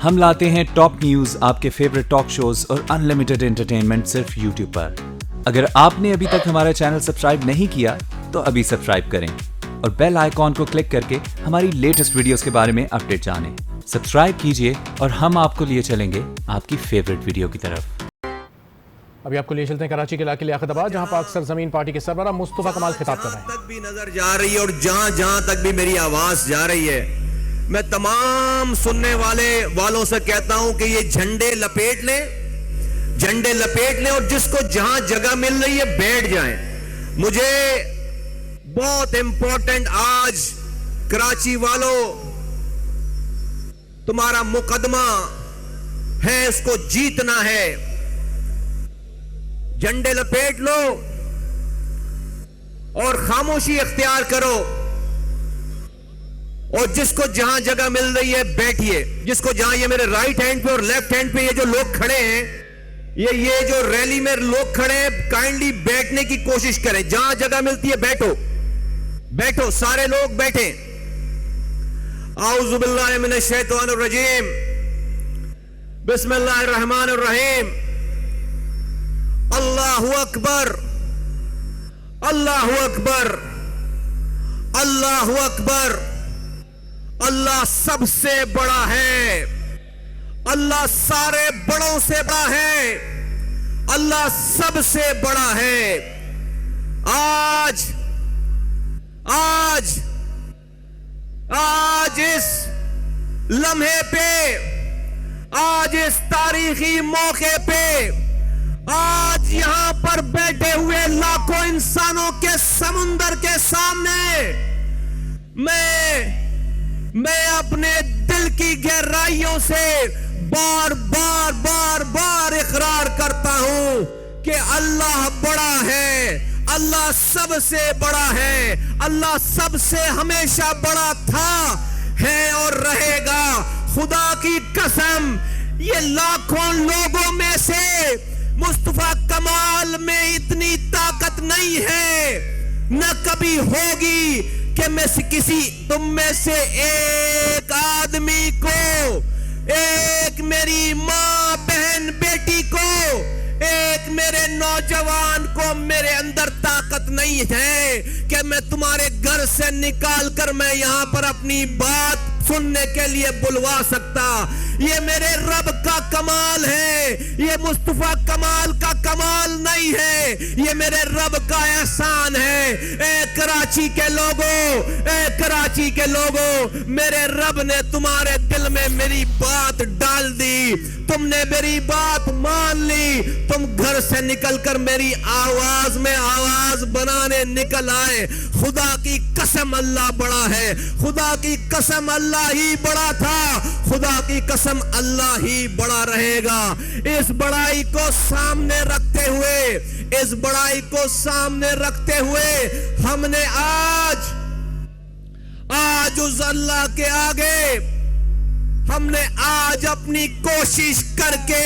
ہم لاتے ہیں ٹاپ نیوز، آپ کے فیوریٹ ٹاک شوز اور انلمیٹڈ انٹرٹینمنٹ صرف یوٹیوب پر۔ اگر آپ نے ابھی تک ہمارا چینل سبسکرائب نہیں کیا تو ابھی سبسکرائب کریں اور بیل آئیکن کو کلک کر کے ہماری لیٹسٹ ویڈیوز کے بارے میں اپڈیٹ جانیں۔ سبسکرائب کیجئے اور ہم آپ کو لیے چلیں گے آپ کی فیوریٹ ویڈیو کی طرف۔ ابھی آپ کو لیے چلتے ہیں کراچی کے علاقے لیاقت آباد، جہاں پاک سرزمین پارٹی کے سربراہ مصطفیٰ کمال خطاب کر رہے ہیں۔ تک بھی نظر جا رہی ہے اور جہاں جہاں تک بھی میری آواز جا رہی ہے، میں تمام سننے والوں سے کہتا ہوں کہ یہ جھنڈے لپیٹ لیں اور جس کو جہاں جگہ مل رہی ہے بیٹھ جائیں۔ مجھے بہت امپورٹنٹ آج کراچی والوں، تمہارا مقدمہ ہے، اس کو جیتنا ہے۔ جھنڈے لپیٹ لو اور خاموشی اختیار کرو، اور جس کو جہاں جگہ مل رہی ہے بیٹھیے۔ جس کو جہاں، یہ میرے رائٹ ہینڈ پہ اور لیفٹ ہینڈ پہ یہ جو لوگ کھڑے ہیں، یہ جو ریلی میں لوگ کھڑے ہیں، کائنڈلی بیٹھنے کی کوشش کریں۔ جہاں جگہ ملتی ہے بیٹھو، سارے لوگ بیٹھیں۔ اعوذ باللہ من الشیطان الرجیم، بسم اللہ الرحمن الرحیم۔ اللہ اکبر، اللہ اکبر، اللہ اکبر۔ اللہ سب سے بڑا ہے، اللہ سارے بڑوں سے بڑا ہے، اللہ سب سے بڑا ہے۔ آج اس لمحے پہ، آج اس تاریخی موقع پہ، آج یہاں پر بیٹھے ہوئے لاکھوں انسانوں کے سمندر کے سامنے میں اپنے دل کی گہرائیوں سے بار اقرار کرتا ہوں کہ اللہ بڑا ہے، اللہ سب سے بڑا ہے، اللہ سب سے ہمیشہ بڑا تھا، ہے اور رہے گا۔ خدا کی قسم، یہ لاکھوں لوگوں میں سے مصطفیٰ کمال میں اتنی طاقت نہیں ہے، نہ کبھی ہوگی کہ میں تم میں سے ایک آدمی کو، ایک میری ماں، بہن، بیٹی کو، ایک میرے نوجوان کو میرے اندر طاقت نہیں ہے کہ میں تمہارے گھر سے نکال کر میں یہاں پر اپنی بات سننے کے لیے بلوا سکتا۔ یہ میرے رب کا کمال ہے، یہ مصطفیٰ کمال کا کمال نہیں ہے، یہ میرے رب کا احسان ہے۔ اے کراچی کے لوگوں، میرے رب نے تمہارے دل میں میری بات ڈال دی، تم نے میری بات مان لی، تم گھر سے نکل کر میری آواز میں آواز بنانے نکل آئے۔ خدا کی قسم اللہ بڑا ہے، خدا کی قسم اللہ ہی بڑا تھا، خدا کی قسم اللہ ہی بڑا رہے گا۔ اس بڑائی کو سامنے رکھتے ہوئے ہم نے آج اس اللہ کے آگے ہم نے آج اپنی کوشش کر کے،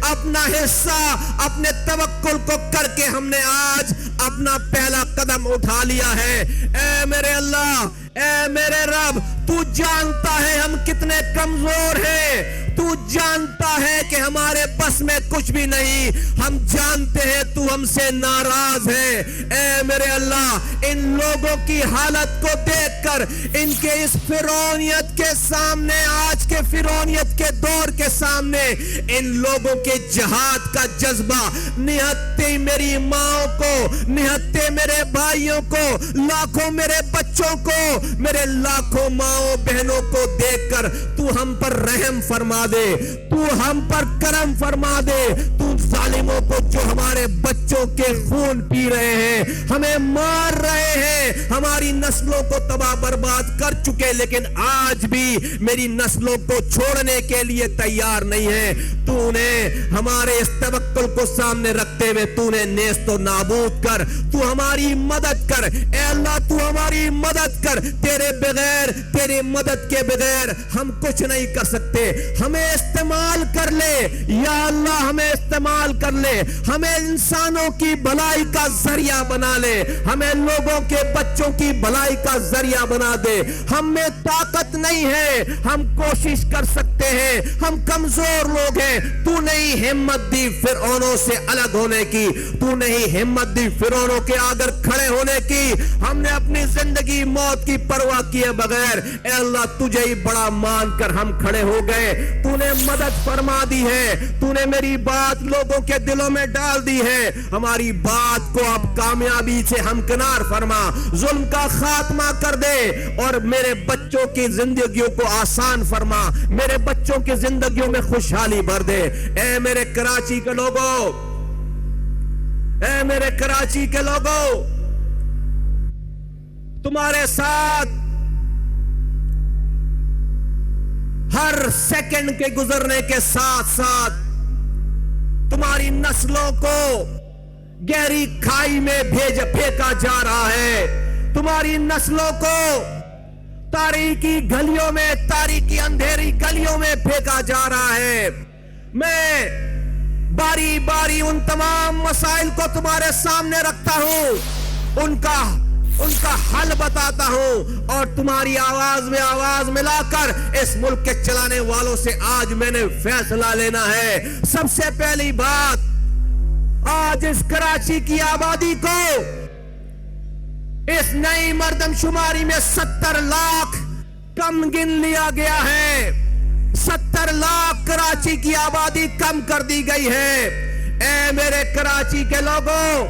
اپنا حصہ، اپنے توکل کو کر کے ہم نے آج اپنا پہلا قدم اٹھا لیا ہے۔ اے میرے اللہ، اے میرے رب، تو جانتا ہے ہم کتنے کمزور ہیں، تو جانتا ہے کہ ہمارے بس میں کچھ بھی نہیں، ہم جانتے ہیں تو ہم سے ناراض ہے۔ اے میرے اللہ، ان لوگوں کی حالت کو دیکھ کر، ان کے اس فرعونیت کے سامنے، آج کے فرعونیت کے دور کے سامنے، ان لوگوں کے جہاد کا جذبہ، نہتے میری ماں کو، نہتے میرے بھائیوں کو، لاکھوں میرے بچوں کو، میرے لاکھوں ماں بہنوں کو دیکھ کر تو ہم پر رحم فرما دے، تو ہم پر کرم فرما دے۔ تو ظالموں کو جو ہمارے بچوں کے خون پی رہے ہیں، ہمیں مار رہے ہیں، ہماری نسلوں کو تباہ برباد کر چکے، لیکن آج بھی میری نسلوں کو چھوڑنے کے لیے تیار نہیں ہے، تو نے ہمارے اس توکل کو سامنے رکھتے ہوئے تو نے نیست و نابود کر، تو ہماری مدد کر۔ اے اللہ، تو ہماری مدد کر، تیرے بغیر، تیری مدد کے بغیر ہم کچھ نہیں کر سکتے۔ ہمیں اس استعمال کر لے یا اللہ, ہمیں استعمال کر لے, ہمیں انسانوں کی بھلائی کا ذریعہ بنا لے, ہمیں لوگوں کے بچوں کی بھلائی کا ذریعہ بنا دے. ہم میں طاقت نہیں ہے, ہم کوشش کر سکتے ہیں, ہم کمزور لوگ ہیں. تو نہیں ہمت دی فرعونوں سے الگ ہونے کی, تو نہیں ہمت دی فرعونوں کے آگر کھڑے ہونے کی. ہم نے اپنی زندگی موت کی پرواہ کیے بغیر اے اللہ تجھے ہی بڑا مان کر ہم کھڑے ہو گئے. تو نے مدد فرما دی ہے, تو نے میری بات لوگوں کے دلوں میں ڈال دی ہے. ہماری بات کو اب کامیابی سے ہمکنار فرما, ظلم کا خاتمہ کر دے اور میرے بچوں کی زندگیوں کو آسان فرما, میرے بچوں کی زندگیوں میں خوشحالی بھر دے. اے میرے کراچی کے لوگوں, اے میرے کراچی کے لوگوں, تمہارے ساتھ ہر سیکنڈ کے گزرنے کے ساتھ ساتھ تمہاری نسلوں کو گہری کھائی میں پھینکا جا رہا ہے. تمہاری نسلوں کو تاریکی گلیوں میں, تاریکی اندھیری گلیوں میں پھینکا جا رہا ہے. میں باری باری ان تمام مسائل کو تمہارے سامنے رکھتا ہوں, ان کا حل بتاتا ہوں اور تمہاری آواز میں آواز ملا کر اس ملک کے چلانے والوں سے آج میں نے فیصلہ لینا ہے. سب سے پہلی بات, آج اس کراچی کی آبادی کو اس نئی مردم شماری میں 70 لاکھ کم گن لیا گیا ہے. 70 لاکھ کراچی کی آبادی کم کر دی گئی ہے. اے میرے کراچی کے لوگوں,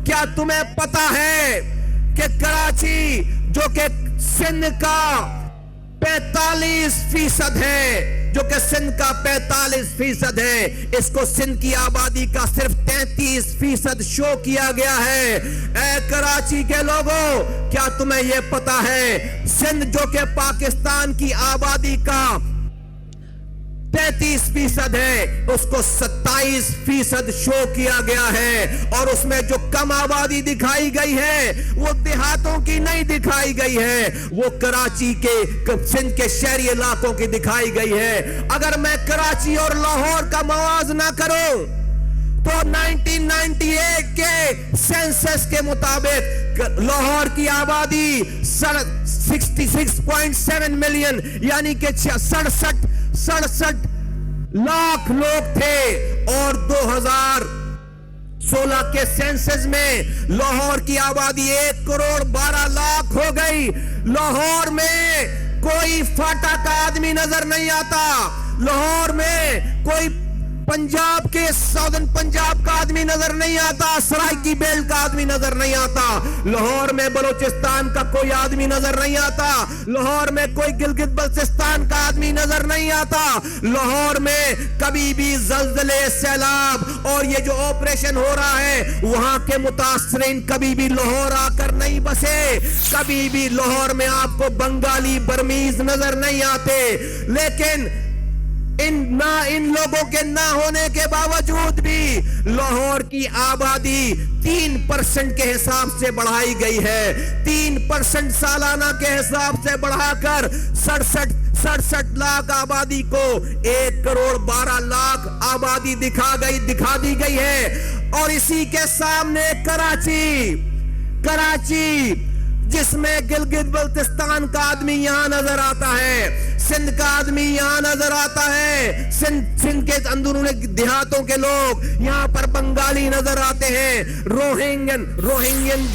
کیا تمہیں پتا ہے کہ کراچی جو کہ سندھ کا 45% ہے, جو کہ سندھ کا 45% ہے, اس کو سندھ کی آبادی کا صرف 33% شو کیا گیا ہے. اے کراچی کے لوگوں, کیا تمہیں یہ پتا ہے سندھ جو کہ پاکستان کی آبادی کا 33% ہے, اس کو 27% شو کیا گیا ہے, اور اس میں جو کم آبادی دکھائی گئی ہے وہ دیہاتوں کی نہیں دکھائی گئی ہے, وہ کراچی کے سندھ کے شہری علاقوں کی دکھائی گئی ہے. اگر میں کراچی اور لاہور کا موازنہ کروں تو 1998 کے سینسس کے مطابق لاہور کی آبادی 66.7 ملین یعنی کہ 67 لاکھ لوگ تھے, اور 2016 کے سینسس میں لاہور کی آبادی 1.12 کروڑ ہو گئی. لاہور میں کوئی فاٹا کا آدمی نظر نہیں آتا, لاہور میں کوئی پنجاب کے ساؤدرن پنجاب کا آدمی نظر نہیں آتا, سرائکی بیلٹ کا آدمی نظر نہیں آتا, لاہور میں بلوچستان کا کوئی آدمی نظر نہیں آتا, لاہور میں کوئی گلگت بلتستان کا آدمی نظر نہیں آتا. لاہور میں کبھی بھی زلزلے, سیلاب اور یہ جو آپریشن ہو رہا ہے وہاں کے متاثرین کبھی بھی لاہور آ کر نہیں بسے, کبھی بھی لاہور میں آپ کو بنگالی برمیز نظر نہیں آتے. لیکن ان لوگوں کے نہ ہونے کے باوجود بھی لاہور کی آبادی 3% کے حساب سے بڑھائی گئی ہے. 3% سالانہ کے حساب سے بڑھا کر 67 لاکھ آبادی کو 1.12 کروڑ آبادی دکھا دی گئی ہے. اور اسی کے سامنے کراچی جس میں گلگت بلتستان کا آدمی یہاں نظر آتا ہے, سندھ کا آدمی یہاں نظر آتا ہے, سندھ کے اندرون دیہاتوں کے لوگ یہاں پر بنگالی نظر آتے ہیں, روہنگین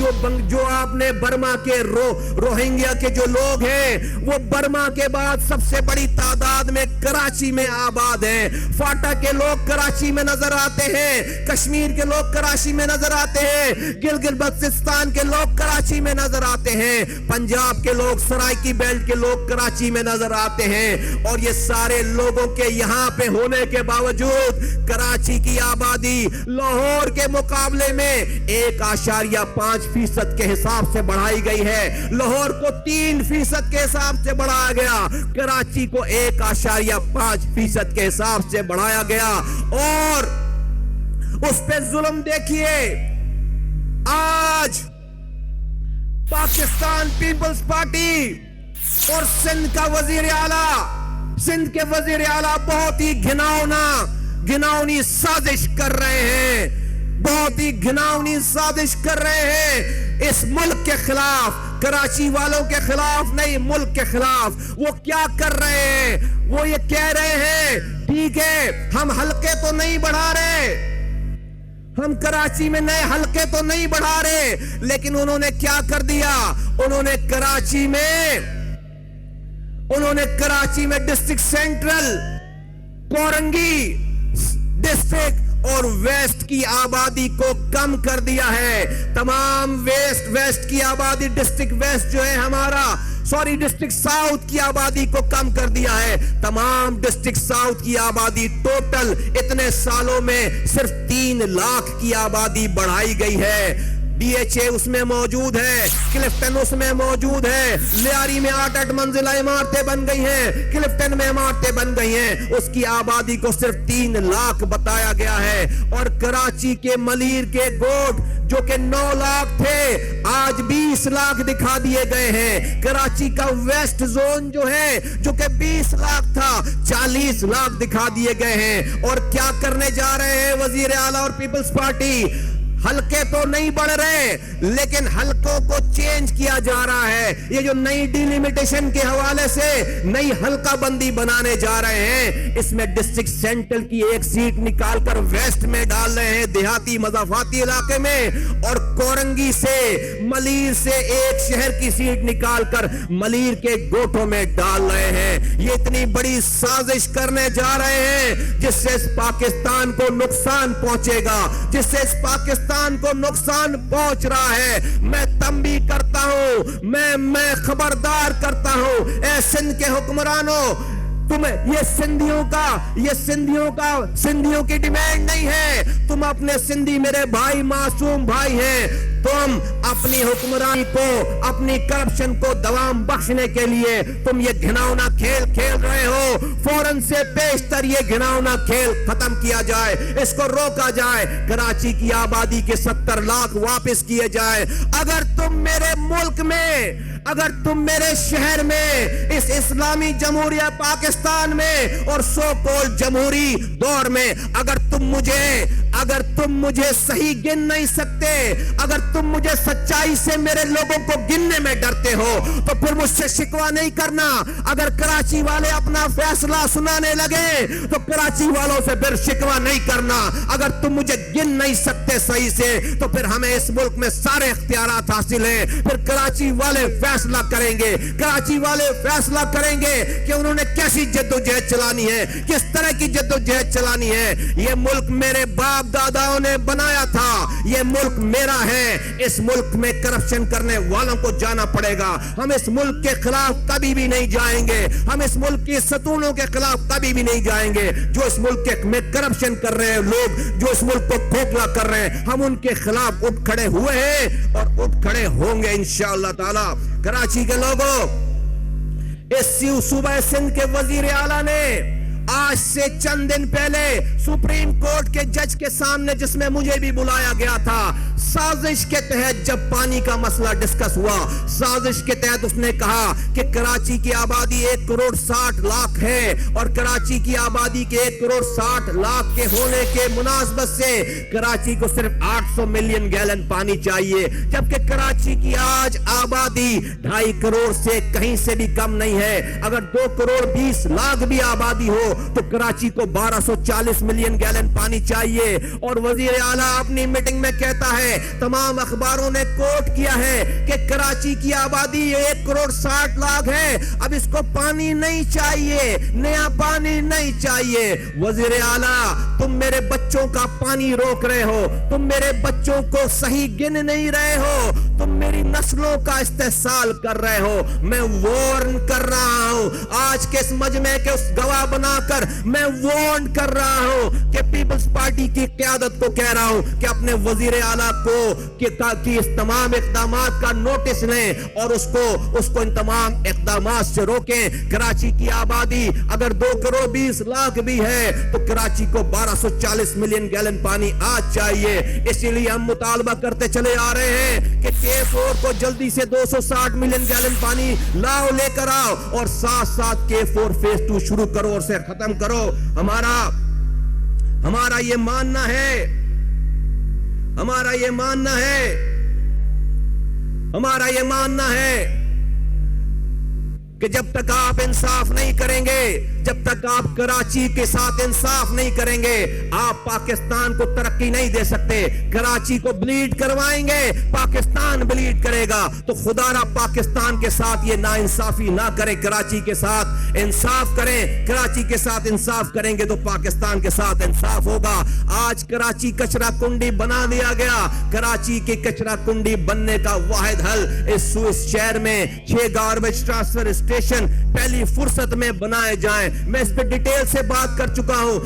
جو آپ نے برما کے روہنگیا کے جو لوگ ہیں وہ برما کے بعد سب سے بڑی تعداد میں کراچی میں آباد ہیں. فاٹا کے لوگ کراچی میں نظر آتے ہیں, کشمیر کے لوگ کراچی میں نظر آتے ہیں, گلگت بلتستان کے لوگ کراچی میں نظر آتے ہیں, پنجاب کے لوگ, سرائکی بیلٹ کے لوگ کراچی میں نظر آتے ہیں. اور یہ سارے لوگوں کے یہاں پہ ہونے کے باوجود کراچی کی آبادی لاہور کے مقابلے میں 1.5% کے حساب سے بڑھائی گئی ہے. لاہور کو 3% کے حساب سے بڑھایا گیا, کراچی کو 1.5% کے حساب سے بڑھایا گیا. اور اس پہ ظلم دیکھیے, آج پاکستان پیپلز پارٹی اور سندھ کا وزیر اعلیٰ सिंध के वजीर आला बहुत ही घिनौनी साजिश कर रहे हैं, बहुत ही घिनौनी साजिश कर रहे हैं इस मुल्क के खिलाफ, कराची वालों के खिलाफ नहीं, मुल्क के खिलाफ। वो क्या कर रहे हैं? वो ये कह रहे हैं ठीक है हम हल्के तो नहीं बढ़ा रहे, हम कराची में नए हल्के तो नहीं बढ़ा रहे, लेकिन उन्होंने क्या कर दिया? उन्होंने कराची में डिस्ट्रिक्ट सेंट्रल, कोरंगी डिस्ट्रिक्ट और वेस्ट की आबादी को कम कर दिया है। तमाम वेस्ट की आबादी, डिस्ट्रिक्ट वेस्ट जो है हमारा, डिस्ट्रिक्ट साउथ की आबादी को कम कर दिया है। तमाम डिस्ट्रिक्ट साउथ की आबादी टोटल इतने सालों में सिर्फ 3 लाख की आबादी बढ़ाई गई है। DHA उसमें मौजूद है, क्लिफ्टन उसमें मौजूद है, लियारी में 8 मंजिला इमारतें बन गई हैं, क्लिफ्टन में इमारतें बन गई हैं। उसकी आबादी को सिर्फ 3 लाख बताया गया है। और कराची के मलीर के गोट जो कि 9 लाख थे आज 20 लाख दिखा दिए गए हैं। कराची का वेस्ट जोन जो है जो कि 20 लाख था 40 लाख दिखा दिए गए हैं। और क्या करने जा रहे हैं वजीर आला और पीपल्स पार्टी? हल्के तो नहीं बढ़ रहे, लेकिन हल्कों को चेंज किया जा रहा है। ये जो नई डिलिमिटेशन के हवाले से नई हल्का बंदी बनाने जा रहे हैं, इसमें डिस्ट्रिक्ट सेंट्रल की 1 सीट निकालकर वेस्ट में डाल रहे हैं, देहाती मजाफाती इलाके में, और कोरंगी से, मलीर से 1 शहर की सीट निकालकर मलीर के गोठों में डाल रहे हैं। ये इतनी बड़ी साजिश करने जा रहे हैं जिससे इस पाकिस्तान को नुकसान पहुंचेगा, जिससे इस पाकिस्तान को नुकसान पहुंच रहा है। मैं तंबी करता हूं, मैं खबरदार करता हूं, ऐ सिंध के हुक्मरानों, तुम्हें ये सिंधियों की डिमांड नहीं है। तुम अपने सिंधी मेरे भाई, मासूम भाई हैं। तुम अपनी हुक्मरानी को, अपनी करप्शन को दवाम बख्शने के लिए तुम ये घिनौना खेल खेल रहे हो। फौरन से पेशतर ये घिनौना खेल खत्म किया जाए, इसको रोका जाए, कराची की आबादी के 70 लाख वापस किए जाए। अगर तुम मेरे मुल्क में, अगर तुम मेरे शहर में, इस इस्लामी जमहूरिया पाकिस्तान में और सो कॉल्ड जमहूरी दौर में, अगर तुम मुझे सही गिन नहीं सकते, अगर तुम मुझे सच्चाई से मेरे लोगों को गिनने में डरते हो, तो फिर मुझसे शिकवा नहीं करना। अगर कराची वाले अपना फैसला सुनाने लगे तो कराची वालों से फिर शिकवा नहीं करना। अगर तुम मुझे गिन नहीं सकते सही से, तो फिर हमें इस मुल्क में सारे इख्तियारात हासिल हैं। फिर कराची वाले फैसला करेंगे, कराची वाले फैसला करेंगे कि उन्होंने कैसी जद्दोजहद चलानी है, किस तरह की जद्दोजहद चलानी है। ये मुल्क मेरे बाप दादाओं ने बनाया था, ये मुल्क मेरा है। इस मुल्क में करप्शन करने वालों को जाना पड़ेगा। हम इस मुल्क के खिलाफ कभी भी नहीं जाएंगे, हम इस मुल्क की सतूनों के खिलाफ कभी भी नहीं जाएंगे। जो इस मुल्क के में करप्शन कर रहे हैं लोग, जो इस मुल्क को खोखला कर रहे हैं, हम उनके खिलाफ उठ खड़े हुए हैं और उठ खड़े होंगे इंशाअल्लाह ताला। कराची के लोगों, इस सूबा सिंध के वजीर आला ने आज से चंद दिन पहले सुप्रीम कोर्ट के जज के सामने, जिसमें मुझे भी बुलाया गया था, साजिश के तहत जब पानी का मसला डिस्कस हुआ, साजिश के तहत उसने कहा कि कराची की आबादी 1 करोड़ 60 लाख है और कराची की आबादी के 1 करोड़ 60 लाख के होने के मुनासबत से कराची को सिर्फ 800 मिलियन गैलन पानी चाहिए, जबकि कराची की आज आबादी 2.5 करोड़ से कहीं से भी कम नहीं है। अगर 2 करोड़ 20 लाख भी आबादी हो तो कराची को 1240 मिलियन गैलन पानी चाहिए। और वजीर आला अपनी मीटिंग में कहता है, तमाम अखबारों ने कोट किया है कि कराची की आबादी 1 करोड़ 60 लाख है, अब इसको पानी नहीं चाहिए, नया पानी नहीं चाहिए। वजीर आला, तुम मेरे बच्चों का पानी रोक रहे हो, तुम मेरे बच्चों को सही गिन नहीं रहे हो, तुम मेरी नस्लों का इस्तेहसाल कर रहे हो। मैं वार्न कर रहा हूं, आज के इस मजमे के उस गवाह बना کر میں وارن کر رہا ہوں کہ پیپلز پارٹی کی قیادت کو کہہ رہا ہوں کہ اپنے وزیر اعلیٰ کو کہ اس تمام اقدامات کا نوٹس لیں اور اس کو ان تمام اقدامات سے روکیں. کراچی کی آبادی اگر 2,20,00,000 بھی ہے تو کراچی کو 1240 ملین گیلن پانی آج چاہیے. اسی لیے ہم مطالبہ کرتے چلے آ رہے ہیں کہ K4 کو جلدی سے 260 ملین گیلن پانی لاؤ, لے کر آؤ اور ساتھ ساتھ K4 فیز 2 شروع کرو اور اسے ختم کرو. ہمارا یہ ماننا ہے کہ جب تک آپ انصاف نہیں کریں گے, جب تک آپ کراچی کے ساتھ انصاف نہیں کریں گے, آپ پاکستان کو ترقی نہیں دے سکتے. کراچی کو بلیڈ کروائیں گے, پاکستان بلیڈ کرے گا. تو خدا را پاکستان کے ساتھ یہ ناانصافی نہ کریں, کراچی کے ساتھ انصاف کریں. کراچی کے ساتھ انصاف کریں گے تو پاکستان کے ساتھ انصاف ہوگا. آج کراچی کچرا کنڈی بنا دیا گیا. کراچی کی کچرا کنڈی بننے کا واحد حل اس شہر میں 6 گاربیج ٹرانسفر اسٹیشن پہلی فرصت میں بنائے جائیں. میں اس پہ ڈیٹیل سے بات کر چکا ہوں.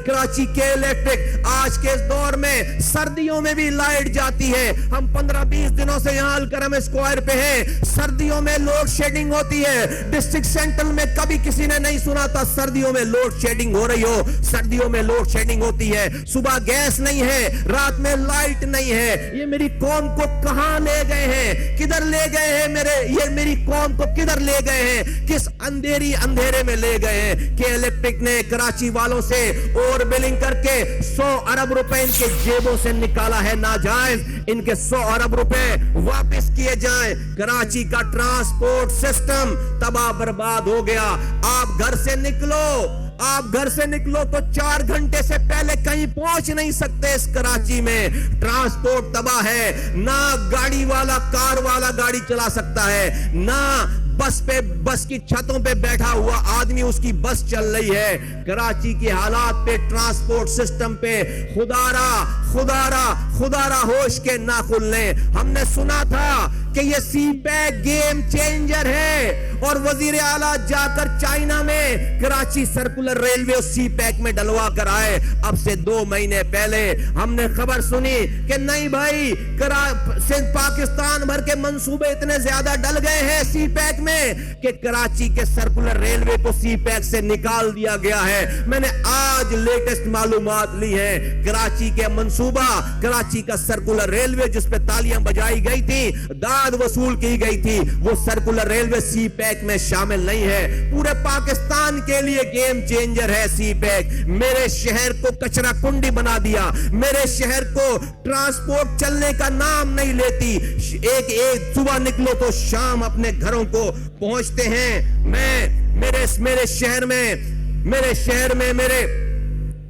کراچی کے الیکٹرک آج کے اس دور میں سردیوں میں بھی لائٹ جاتی ہے. ہم 15-20 دنوں سے یہاں الکرم اسکوائر پہ ہیں. سردیوں میں لوڈ شیڈنگ ہوتی ہے. ڈسٹرکٹ سینٹرل میں کبھی کسی نے نہیں سنا تھا سردیوں میں لوڈ شیڈنگ ہو رہی ہو. سردیوں میں لوڈ شیڈنگ ہوتی ہے. صبح گیس نہیں ہے, رات میں لائٹ نہیں ہے. یہ میری قوم کو کہاں لے گئے ہیں, کدھر لے گئے ہیں یہ میری قوم کو کدھر لے گئے ہیں, کس اندھیرے میں لے گئے ہیں. کہ الیکٹرک نے کراچی والوں سے اور بلنگ کر کے 100 ارب روپے ان کے جیبوں سے نکالا ہے ناجائز. ان کے 100 ارب روپے واپس کیے جائیں. کراچی کا ٹرانسپورٹ سسٹم تباہ برباد ہو گیا. آپ گھر سے نکلو تو 4 گھنٹے سے پہلے کہیں پہنچ نہیں سکتے. اس کراچی میں ٹرانسپورٹ تباہ ہے. نہ کار والا گاڑی چلا سکتا ہے, نہ بس کی چھتوں پہ بیٹھا ہوا آدمی اس کی بس چل رہی ہے. کراچی کے حالات پہ, ٹرانسپورٹ سسٹم پہ خدا را ہوش کے ناخن لیں. ہم نے سنا تھا کہ یہ سی پیک گیم چینجر ہے اور وزیر اعلیٰ جا کر چائنا میں کراچی سرکولر ریلوے سی پیک میں ڈلوا کر آئے. اب سے 2 مہینے پہلے ہم نے خبر سنی کہ نہیں بھائی, پاکستان بھر کے منصوبے اتنے زیادہ ڈل گئے ہیں سی پیک میں کہ کراچی کے سرکولر ریلوے کو سی پیک سے نکال دیا گیا ہے. میں نے آج لیٹسٹ معلومات لی ہیں. کراچی کے منصوبہ, کراچی کا سرکولر ریلوے جس پہ تالیاں بجائی گئی تھی, داد وصول کی گئی تھی, وہ سرکولر ریلوے سی پیک میں شامل نہیں ہے. پورے پاکستان کے لیے گیم چینجر ہے سی پیک. میرے شہر کو کچرا کنڈی بنا دیا. میرے شہر کو ٹرانسپورٹ چلنے کا نام نہیں لیتی. ایک صبح نکلو تو شام اپنے گھروں کو پہنچتے ہیں. میرے شہر میں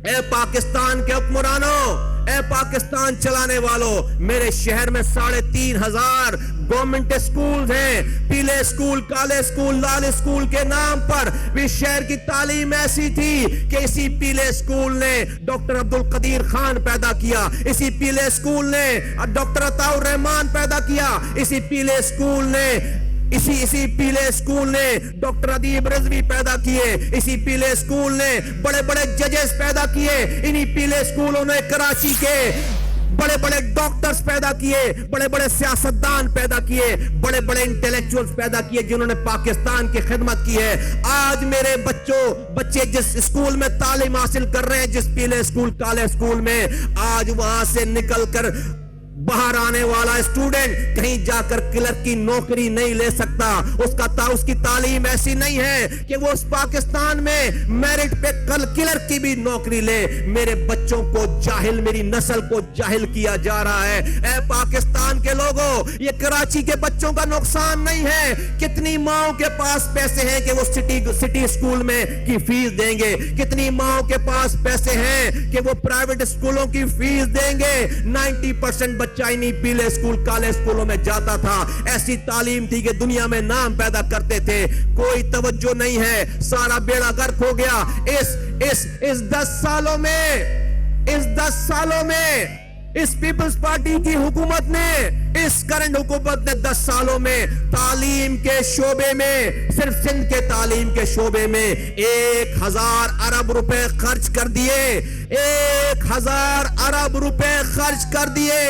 اے پاکستان کے حکمرانوں, اے پاکستان چلانے والوں, میرے شہر میں 3,500 گورنمنٹ اسکولز ہیں. پیلے اسکول, کالے اسکول, لال اسکول کے نام پر بھی شہر کی تعلیم ایسی تھی کہ اسی پیلے اسکول نے ڈاکٹر عبدالقدیر خان پیدا کیا. اسی پیلے اسکول نے ڈاکٹر عطاء الرحمان پیدا کیا. اسی پیلے اسکول نے ڈاکٹر ادیب رضوی پیدا کیے. اسی پیلے اسکول نے بڑے بڑے ججز پیدا کیے. انہی پیلے اسکولوں نے کراچی کے بڑے بڑے ڈاکٹرز پیدا کیے, بڑے بڑے سیاستدان پیدا کیے, بڑے بڑے انٹیلیکچوئلز پیدا کیے جنہوں نے پاکستان کی خدمت کی ہے. آج میرے بچے جس اسکول میں تعلیم حاصل کر رہے ہیں, جس پیلے اسکول, کالے اسکول میں, آج وہاں سے نکل کر باہر آنے والا اسٹوڈنٹ کہیں جا کر کلرک کی نوکری نہیں لے سکتا. اس کی تعلیم ایسی نہیں ہے کہ وہ اس پاکستان میں میرٹ پہ کلرک کی بھی نوکری لے. میرے بچوں کو جاہل, میری نسل کو جاہل کیا جا رہا ہے. اے پاکستان کے لوگوں, یہ کراچی کے بچوں کا نقصان نہیں ہے. کتنی ماؤں کے پاس پیسے ہیں کہ وہ سٹی اسکول میں کی فیس دیں گے, کتنی ماؤں کے پاس پیسے ہیں کہ وہ پرائیویٹ اسکولوں کی فیس دیں گے. 90% بچہ انہی پیلے اسکول, کالے اسکولوں میں جاتا تھا. ایسی تعلیم تھی کہ دنیا میں نام پیدا کرتے تھے. کوئی توجہ نہیں ہے, سارا بیڑا غرق ہو گیا. اس 10 سالوں میں इस पीपल्स पार्टी की हुकूमत ने, इस करंट हुकूमत ने 10 सालों में तालीम के शोबे में, सिर्फ सिंध के तालीम के शोबे में 1000 अरब रुपए खर्च कर दिए। 1000 अरब रुपए खर्च कर दिए।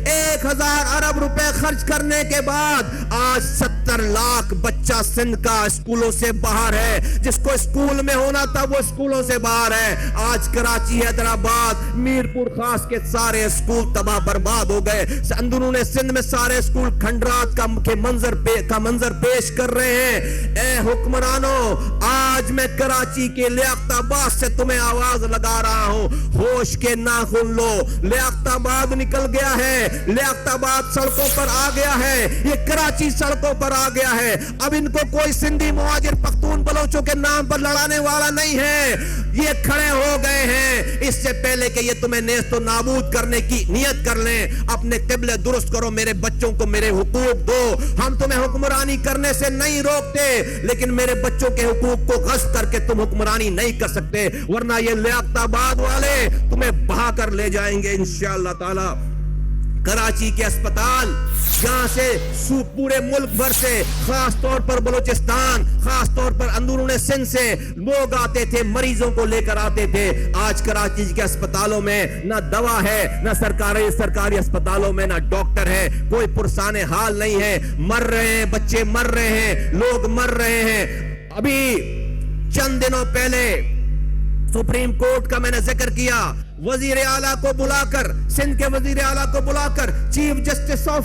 1000 अरब रुपए खर्च करने के बाद आज 70 लाख बच्चा सिंध का स्कूलों से बाहर है। जिसको स्कूल में होना था वो स्कूलों से बाहर है। आज कराची, हैदराबाद, मीरपुर खास के सारे स्कूल तबाह बर्बाद हो गए। अंदरूनी सिंध में सारे स्कूल खंडरात का मंजर पेश कर रहे हैं। ए हुक्मरानों, आज मैं कराची के लियाकताबाद से तुम्हें आवाज लगा रहा हूं, होश के नाखून लो। लियाकताबाद निकल गया है, लियाकताबाद सड़कों पर आ गया है, ये कराची सड़कों पर आ गया है। अब इनको कोई सिंधी मुहाजिर पख्तून बलोचों के नाम पर लड़ाने वाला नहीं है। ये खड़े हो गए हैं। इससे पहले कि ये तुम्हें नेस्तो नाबूद करने की नियत कर लें, अपने क़िबले दुरुस्त करो, मेरे बच्चों को मेरे हुकूक दो। हम तुम्हें हुक्मरानी करने से नहीं रोकते, लेकिन मेरे बच्चों के हुकूक को गस्ब करके तुम हुक्मरानी नहीं कर सकते, वरना ये लियाकताबाद वाले तुम्हें बहा कर ले जाएंगे इंशाअल्लाह ताला। कराची के अस्पताल, जहां से पूरे मुल्क भर से, खास तौर पर बलूचिस्तान, खास तौर पर अंदरूनी सिंध से लोग आते थे, मरीजों को लेकर आते थे। आज कराची के अस्पतालों में ना दवा है, ना सरकारी अस्पतालों में ना डॉक्टर है, कोई पुरसाने हाल नहीं है। मर रहे हैं बच्चे, मर रहे हैं लोग, मर रहे हैं। अभी चंद दिनों पहले सुप्रीम कोर्ट का मैंने जिक्र किया, वजीर आला को बुलाकर, सिंध के वजीर आला को बुलाकर चीफ जस्टिस ऑफ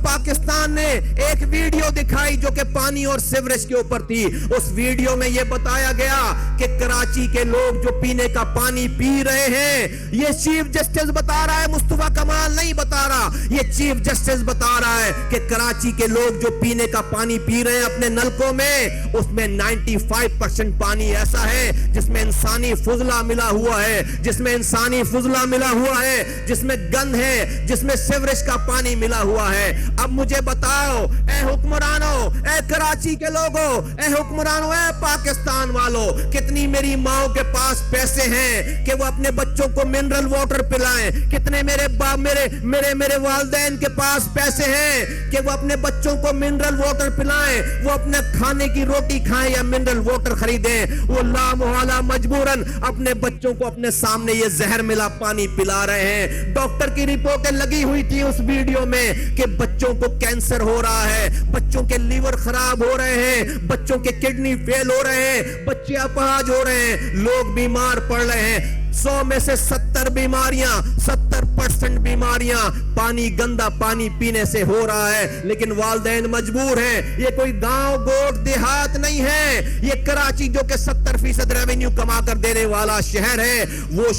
पाकिस्तान ने एक वीडियो दिखाई जो कि पानी और सीवरेज के ऊपर थी। उस वीडियो में यह बताया गया कि कराची के लोग जो पीने का पानी पी रहे हैं, ये चीफ जस्टिस बता रहा है, मुस्तफा कमाल नहीं बता रहा, ये चीफ जस्टिस बता रहा है कि कराची के लोग जो पीने का पानी पी रहे हैं अपने नलकों में, उसमें 95% पानी ऐसा है जिसमें इंसानी फुजला मिला हुआ है, जिसमें गंद है, जिसमें सीवरेज का पानी मिला हुआ है। अब मुझे बताओ, ए हुक्मरानों, ए कराची के लोगों, ए हुक्मरानों, ए पाकिस्तान वालों, कितनी मेरी माओ के पास पैसे हैं कि वो अपने बच्चों को मिनरल वाटर पिलाएं? कितने मेरे वालिदैन के पास पैसे हैं कि वो अपने बच्चों को मिनरल वाटर पिलाएं? वो अपने खाने की रोटी खाएं या मिनरल वाटर खरीदें, वो लामुहाला मजबूरन अपने बच्चों को अपने सामने ये जहर मिला पानी पिला रहे हैं। डॉक्टर की रिपोर्टें लगी हुई थी उस वीडियो में कि बच्चों को कैंसर हो रहा है, बच्चों के लीवर खराब हो रहे हैं, बच्चों के किडनी फेल हो रहे हैं, बच्चे अपाहज हो रहे हैं, लोग बीमार पड़ रहे हैं। 100 में से 70 बीमारियां, 70% बीमारियां गंदा पानी पीने से हो रहा है। लेकिन वालिदैन मजबूर हैं। ये कोई गांव गोट देहात नहीं है, ये कराची जो कि 70% रेवेन्यू कमा कर देने वाला शहर है, वो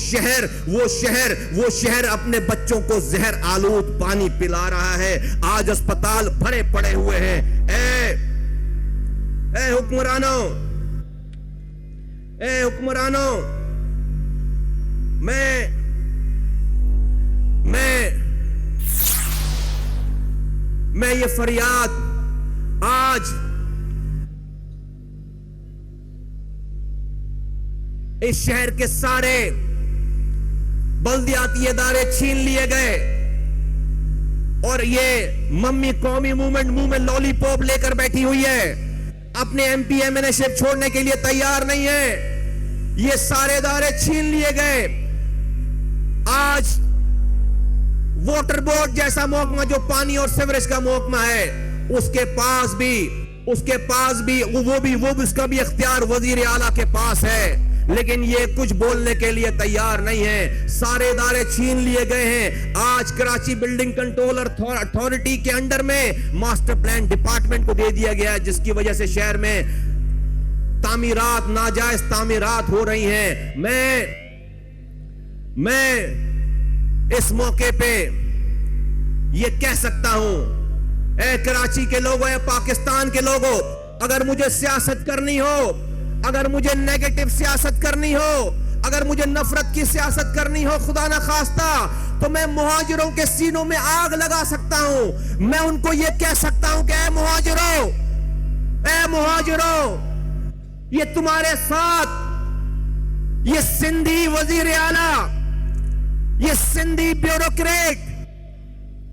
शहर अपने बच्चों को जहर आलूद पानी पिला रहा है। आज अस्पताल भरे पड़े हुए हैं। ए हुक्मरानों, मैं ये फरियाद आज इस शहर के सारे बल्दियाती इदारे छीन लिए गए और ये मम्मी कौमी मूवमेंट मुंह में लॉलीपॉप लेकर बैठी हुई है, अपने एमपी एमएनए शिप छोड़ने के लिए तैयार नहीं है। ये सारे इदारे छीन लिए गए। आज वाटर बोर्ड जैसा महकमा जो पानी और सीवरेज का महकमा है, उसके पास भी उसका भी इख्तियार वजीर आला के पास है, लेकिन ये कुछ बोलने के लिए तैयार नहीं है। सारे इदारे छीन लिए गए हैं। आज कराची बिल्डिंग कंट्रोल अथॉरिटी के अंडर में मास्टर प्लान डिपार्टमेंट को दे दिया गया है, जिसकी वजह से शहर में नाजायज तामीरात हो रही हैं। मैं इस मौके पे ये कह सकता हूं, ए कराची के लोगों, ए पाकिस्तान के लोगों, अगर मुझे सियासत करनी हो, अगर मुझे नेगेटिव सियासत करनी हो, अगर मुझे नफरत की सियासत करनी हो, खुदा ना खास्ता, तो मैं मुहाजिरों के सीनों में आग लगा सकता हूं। मैं उनको ये कह सकता हूं कि ए मुहाजिरों, ये तुम्हारे साथ ये सिंधी वजीर आला ये सिंधी ब्यूरोक्रेट,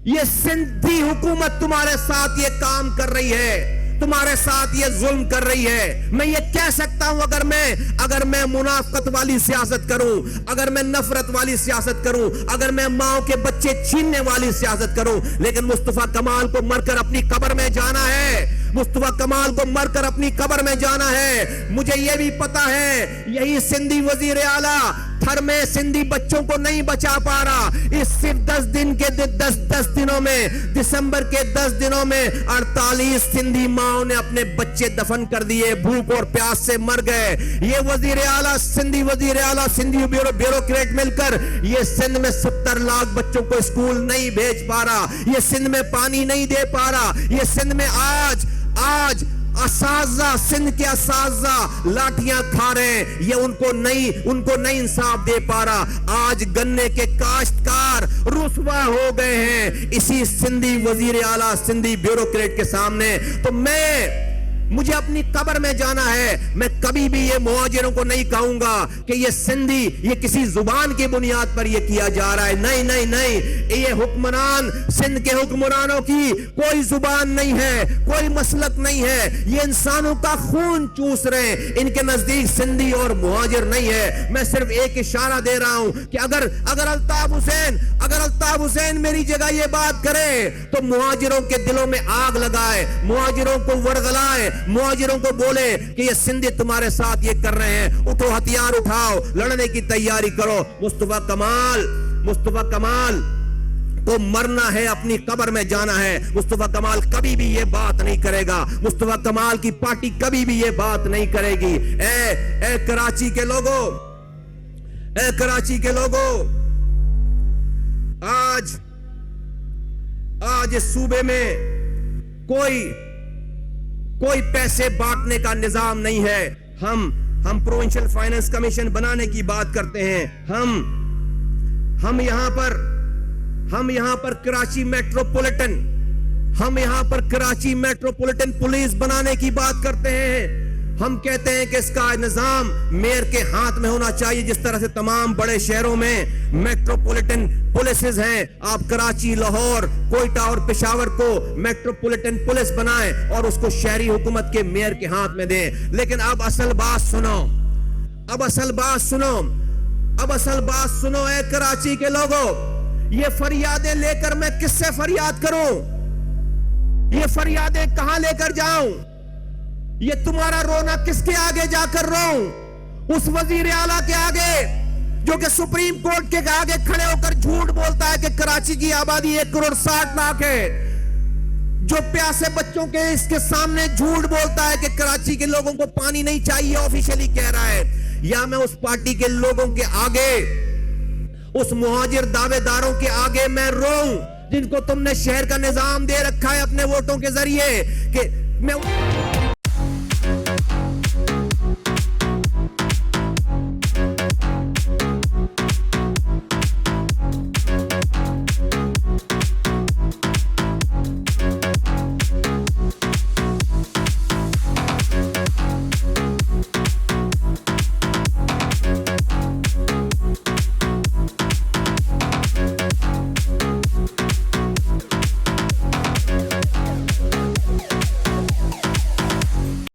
ये सिंधी हुकूमत तुम्हारे साथ ये काम कर रही है, तुम्हारे साथ ये जुल्म कर रही है। मैं ये कह सकता हूं अगर मैं मुनाफकत वाली सियासत करूं, अगर मैं नफरत वाली सियासत करूं, अगर मैं माओ के बच्चे छीनने वाली सियासत करूं, लेकिन मुस्तफा कमाल को मरकर अपनी कब्र में जाना है, मुस्तफा कमाल को मरकर अपनी कब्र में जाना है। मुझे यह भी पता है यही सिंधी वजीर आला थर में सिंधी बच्चों को नहीं बचा पा रहा। इस सिर्फ 10 दिनों में, दिसंबर के 10 दिनों में 48 सिंधी माओ ने अपने बच्चे दफन कर दिए, भूख और प्यास से मर गए। ये वजीर आला, सिंधी ब्यूरोक्रेट मिलकर ये सिंध में 70 लाख बच्चों को स्कूल नहीं भेज पा रहा, ये सिंध में पानी नहीं दे पा रहा, ये सिंध में आज असाजा, सिंध के असाजा लाठियां खा रहे हैं, ये उनको नहीं इंसाफ दे पा रहा। आज गन्ने के काश्तकार रुसवा हो गए हैं इसी सिंधी वजीर आला, सिंधी ब्यूरोक्रेट के सामने। तो मुझे अपनी कब्र में जाना है। मैं कभी भी ये मुहाजिरों को नहीं कहूंगा कि ये सिंधी, ये किसी जुबान की बुनियाद पर ये किया जा रहा है। नहीं, ये हुक्मरान, सिंध के हुक्मरानों की कोई जुबान नहीं है, कोई मसलक नहीं है, ये इंसानों का खून चूस रहे हैं। इनके नजदीक सिंधी और मुहाजिर नहीं है। मैं सिर्फ एक इशारा दे रहा हूं कि अगर अल्ताफ हुसैन मेरी जगह ये बात करे तो मुहाजिरों के दिलों में आग लगाए, मुहाजिरों को वरगलाए, मुहाजिरों को बोले कि ये सिंधी तुम्हारे साथ ये कर रहे हैं, उठो, हथियार उठाओ, लड़ने की तैयारी करो। मुस्तफा कमाल को मरना है, अपनी कब्र में जाना है। मुस्तफा कमाल कभी भी ये बात नहीं करेगा, मुस्तफा कमाल की पार्टी कभी भी ये बात नहीं करेगी। ए कराची के लोगों, आज इस सूबे में कोई पैसे बांटने का निजाम नहीं है। हम प्रोविंशियल फाइनेंस कमीशन बनाने की बात करते हैं। हम यहां पर कराची मेट्रोपॉलिटन पुलिस बनाने की बात करते हैं। हम कहते हैं कि इसका निजाम मेयर के हाथ में होना चाहिए, जिस तरह से तमाम बड़े शहरों में मेट्रोपॉलिटन पुलिसेस हैं। आप कराची, लाहौर, कोयटा और पेशावर को मेट्रोपॉलिटन पुलिस बनाएं और उसको शहरी हुकूमत के मेयर के हाथ में दें। लेकिन अब असल बात सुनो ऐ कराची के लोगों, ये फरियादें लेकर मैं किससे फरियाद करूं? ये फरियादें कहां लेकर जाऊं? ये तुम्हारा रोना किसके आगे जाकर रोऊं? उस वजीर आला के आगे जो कि सुप्रीम कोर्ट के आगे खड़े होकर झूठ बोलता है कि कराची की आबादी 1 करोड़ 60 लाख है, जो प्यासे बच्चों के इसके सामने झूठ बोलता है कि कराची के लोगों को पानी नहीं चाहिए, ऑफिशियली कह रहा है। या मैं उस पार्टी के लोगों के आगे, उस मुहाजिर दावेदारों के आगे मैं रोऊं जिनको तुमने शहर का निजाम दे रखा है अपने वोटों के जरिए, कि मैं